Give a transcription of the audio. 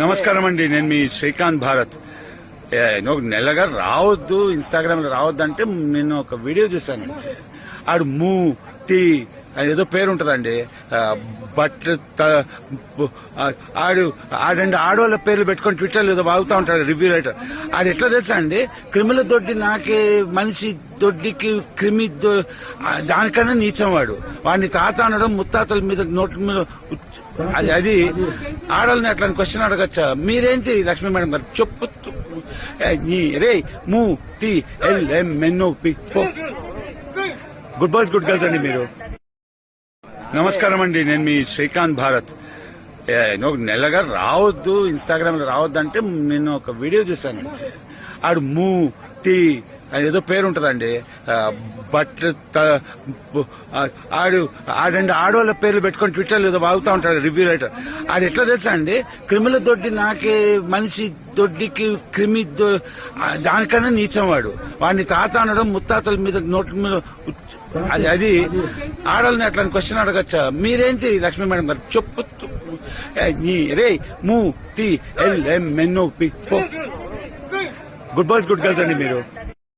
నమస్కారం అండి. నేను మీ శ్రీకాంత్ భారత్. నెలగా రావద్దు, ఇన్స్టాగ్రామ్ లో రావద్దు అంటే నేను ఒక వీడియో చూశాను. ఆడు మూ టీ ఏదో పేరు ఉంటదండి, బట్ ఆడండి ఆడవాళ్ళ పేర్లు పెట్టుకొని ట్విట్టర్ ఏదో బాగుతా ఉంటాడు రివ్యూ రైటర్. ఆడు ఎట్లా తెలుసా అండి, క్రిమిల దొడ్డి నాకే మనిషి దొడ్డికి క్రిమి దానికన్నా నీచం వాడు. వాడిని తాత అనడం, ముత్తాతల మీద నోట్ల మీద అది ఆడవాళ్ళని అట్లా క్వశ్చన్ అడగచ్చా? మీరేంటి లక్ష్మీ మేడం గారు చెప్పు రే మూ టీ LMNOP. Good boys good girls అండి మీరు. నమస్కారం అండి. నేను మీ శ్రీకాంత్ భారత్. నెలగా రావద్దు, ఇన్స్టాగ్రామ్ లో రావద్దు అంటే నేను ఒక వీడియో చూశాను. ఆడు మూ టీ ఏదో పేరు ఉంటదండి, బట్ ఆడండి ఆడవాళ్ళ పేర్లు పెట్టుకొని ట్విట్టర్ ఏదో బాగుతా ఉంటాడు రివ్యూ రైటర్. ఆడు ఎట్లా తెలుసా అండి, క్రిమిల దొడ్డి నాకే మనిషి దొడ్డికి క్రిమి దానికన్నా నీచం వాడు. వాడిని తాత అనడం, ముత్తాతల మీద నోట్ల మీద అది ఆడవాళ్ళని అట్లా క్వశ్చన్ అడగచ్చా? మీరేంటి లక్ష్మీ మేడం గారు చెప్పు రే మూ టీ LMNOP. Good boys good girls అండి మీరు.